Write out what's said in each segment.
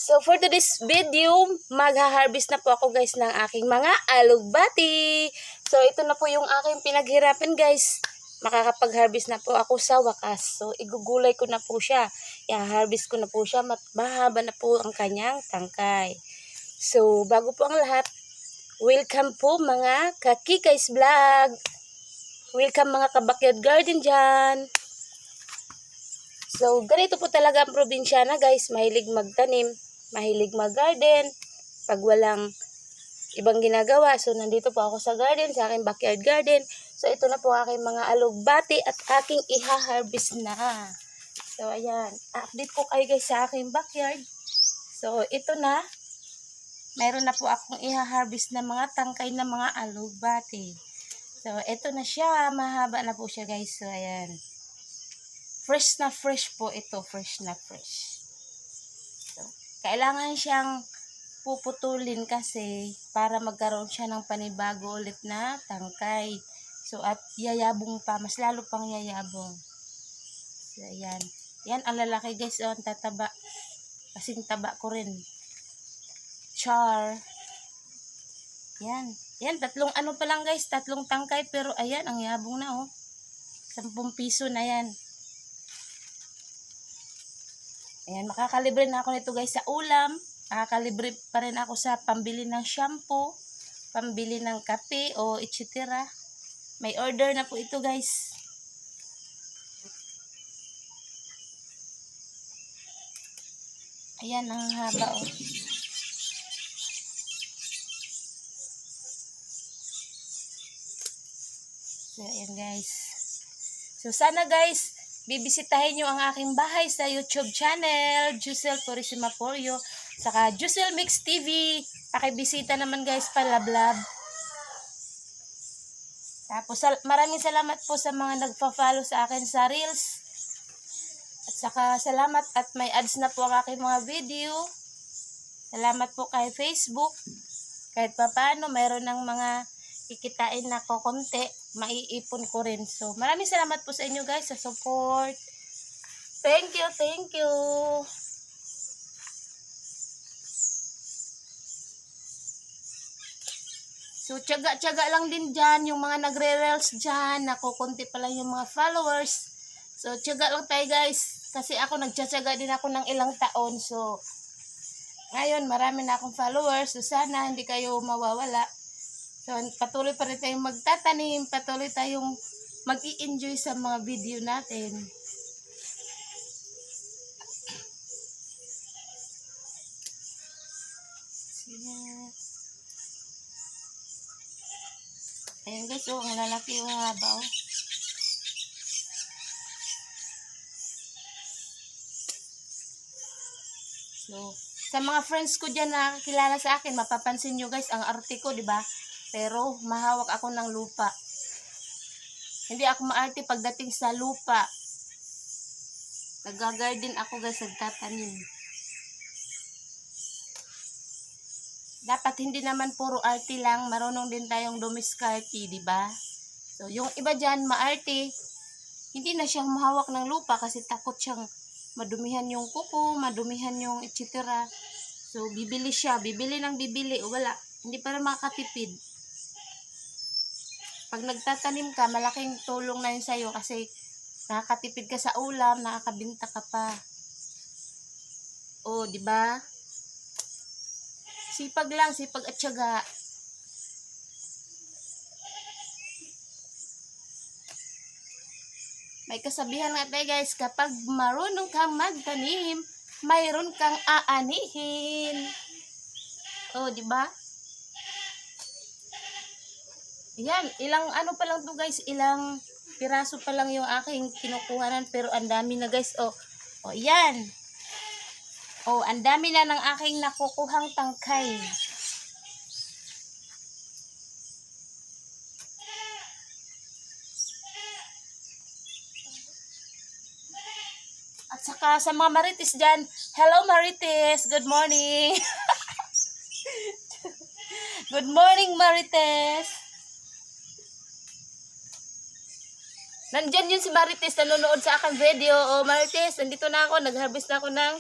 So for today's video, magha-harvest na po ako guys ng aking mga alugbati. So ito na po yung aking pinaghirapan guys. Makakapag-harvest na po ako sa wakas. So igugulay ko na po siya. I-harvest ko na po siya. Mahaba na po ang kanyang tangkay. So bago po ang lahat, welcome po mga ka-Kikay's Vlog. Welcome mga ka-backyard garden dyan. So, ganito po talaga ang probinsyana guys. Mahilig magtanim, mahilig mag-garden. Pag walang ibang ginagawa. So, nandito po ako sa garden, sa aking backyard garden. So, ito na po aking mga alugbati at aking iha-harvest na. So, ayan. Update ko kayo guys sa aking backyard. So, ito na. Mayroon na po akong iha-harvest na mga tangkay na mga alugbati. So, ito na siya. Mahaba na po siya guys. So, ayan. Fresh na fresh po ito. Fresh na fresh. So, kailangan siyang puputulin kasi para magkaroon siya ng panibago ulit na tangkay. So, at yayabong pa. Mas lalo pang yayabong. So, ayan. Yan, ang lalaki guys. O, ang tataba. Kasing taba ko rin. Char. Yan. Yan, tatlong ano pa lang guys. Tatlong tangkay. Pero, ayan, ang yabong na oh. 10 piso na yan. Ayan, makakalibre na ako nito guys sa ulam. Makakalibre pa rin ako sa pambili ng shampoo, pambili ng kape o etc. May order na po ito guys. Ayan, ang haba oh. So, ayan guys. So, sana guys, bibisitahin nyo ang aking bahay sa YouTube channel, Jusel Purisima Poryo, saka Jusel Mix TV. Pakibisita naman guys, palablab. Tapos, maraming salamat po sa mga nagpa-follow sa akin sa Reels. At saka, salamat at may ads na po ang aking mga video. Salamat po kay Facebook. Kahit pa paano, mayroon ng mga kikitain na ko konti, maiipon ko rin. So, maraming salamat po sa inyo guys sa support. Thank you, thank you. So, tiyaga-tiyaga lang din dyan, yung mga nagre-reels dyan, nakukunti pa lang yung mga followers. So, tiyaga lang tayo guys, kasi ako nagtsatsaga din ako ng ilang taon. So, ngayon, marami na akong followers. So, sana hindi kayo mawawala. So, patuloy pa rin tayong magtatanim, patuloy tayong mag-i-enjoy sa mga video natin. Ayan guys, oh, ang lalaki yung haba, oh. So, sa mga friends ko dyan na kilala sa akin, mapapansin nyo guys, ang arte ko, di ba? Pero, mahawak ako ng lupa. Hindi ako maarte pagdating sa lupa. Nag-garden ako guys, nagtatanim. Dapat hindi naman puro arte lang, marunong din tayong dumiskarte, di ba? So, yung iba dyan, maarte, hindi na siyang mahawak ng lupa kasi takot siyang madumihan yung kuko, madumihan yung etc. So, bibili siya, bibili ng bibili, o wala, hindi pa rin makatipid. Pag nagtatanim ka, malaking tulong na yun sa'yo kasi nakakatipid ka sa ulam, nakakabinta ka pa. O, di ba? Sipag lang, sipag at tiyaga. May kasabihan nga tayo guys, kapag marunong kang magtanim, mayroon kang aanihin. O, di ba? Yan, ilang ano pa lang to guys, ilang piraso pa lang yung aking kinukuhanan pero ang dami na guys. Oh, yan. Oh, ang dami na ng aking nakukuhang tangkay. At saka sa mga marites dyan, hello marites, good morning. Good morning marites. Nandyan yun si Marites, nanonood sa aking video. O Marites, nandito na ako, nag-harvest na ako ng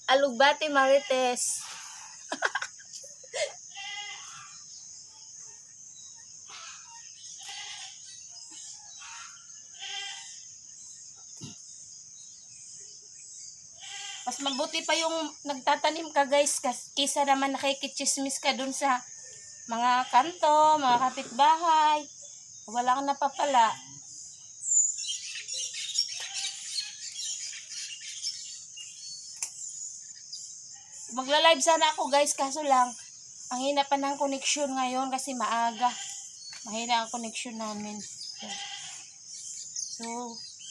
Alugbati Marites. Mas mabuti pa yung nagtatanim ka guys kisa naman nakikichismis ka dun sa mga kanto, mga kapitbahay. Wala kang napapala. Magla-live sana ako guys, kaso lang ang hina pa ng connection ngayon kasi maaga. Mahina ang connection namin. So,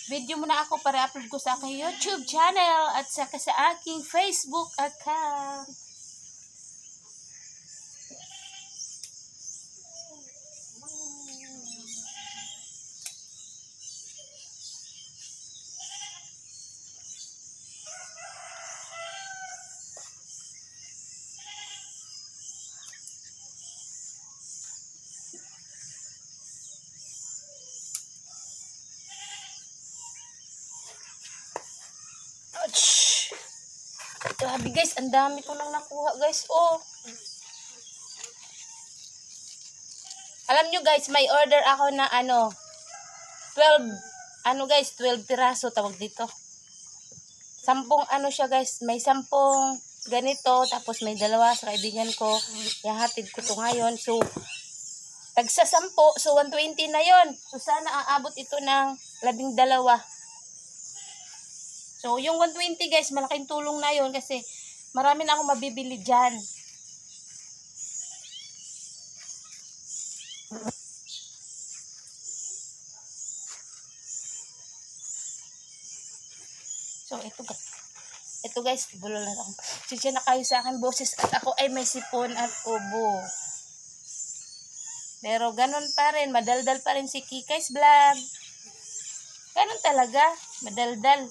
video muna ako para upload ko sa aking YouTube channel at saka sa aking Facebook account. Grabe guys, ang dami ko nang nakuha guys. Oh. Alam nyo guys, may order ako na 12 piraso tawag dito. 10 siya guys, may 10 ganito, tapos may 2 sa kaibigan ko. Ihahatid ko to ngayon. So, tagsa 10, so 120 na yon. So, sana aabot ito ng 12. So, yung 120 guys, malaking tulong na yon kasi marami na akong mabibili dyan. So, ito guys, bulo lang ako. Sisya na kayo sa akin boses at ako ay may sipon at ubo. Pero ganun pa rin, madaldal pa rin si Kikay's Vlog. Ganun talaga, madaldal.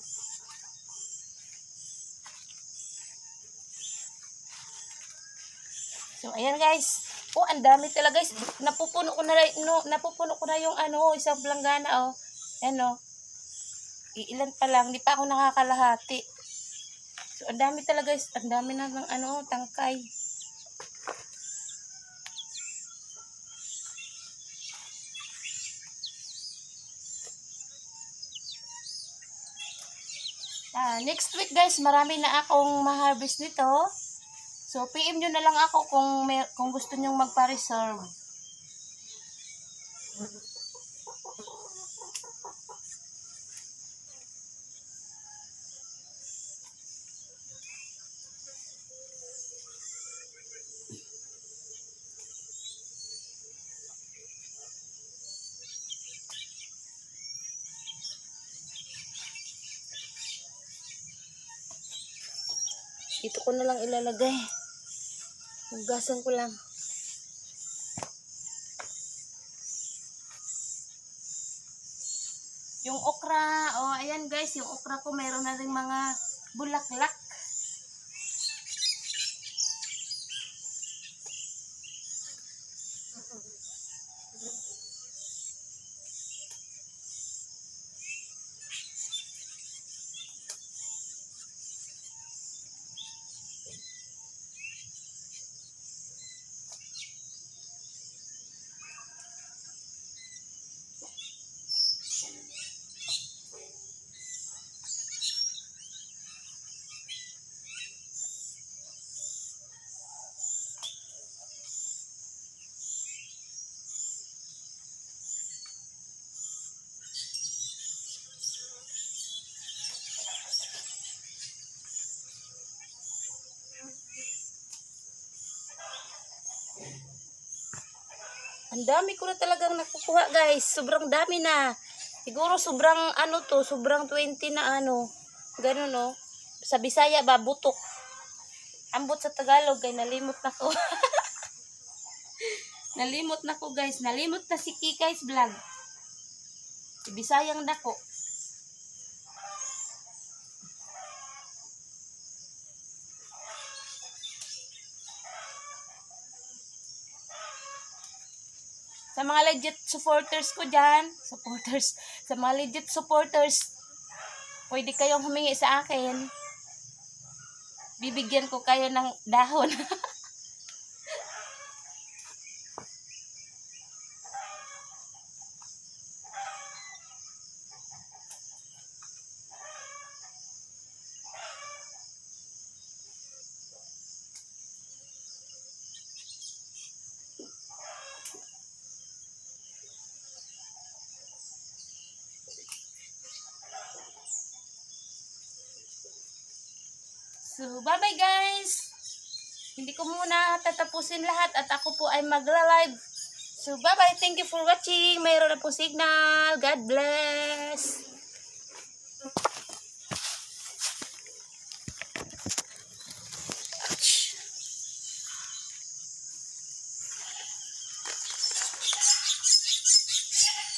So, ayan guys. Oh, ang dami talaga guys. Napupuno ko na yung isang planggana Ayan iilan pa lang, hindi pa ako nakakalahati. So, ang dami talaga guys. Ang dami na ng tangkay. Next week guys, marami na akong ma-harvest nito. So, PM nyo na lang ako kung gusto nyong magpa-reserve. Dito ko na lang ilalagay. Hugasan ko lang. Yung okra, ayan guys, yung okra ko meron na rin mga bulaklak. Ang dami ko na talagang nakukuha guys. Sobrang dami na. Siguro sobrang sobrang 20 na Ganun Sa Bisaya ba, butok. Ambot sa Tagalog kay nalimot na ko. Nalimot na ko guys. Nalimot na si Kikay's Vlog. Si Bisayang dako. Sa mga legit supporters ko dyan, sa mga legit supporters, pwede kayong humingi sa akin. bibigyan ko kayo ng dahon. So, bye-bye guys! Hindi ko muna tatapusin lahat at ako po ay magla-live. So, bye-bye. Thank you for watching. Mayroon na po signal. God bless!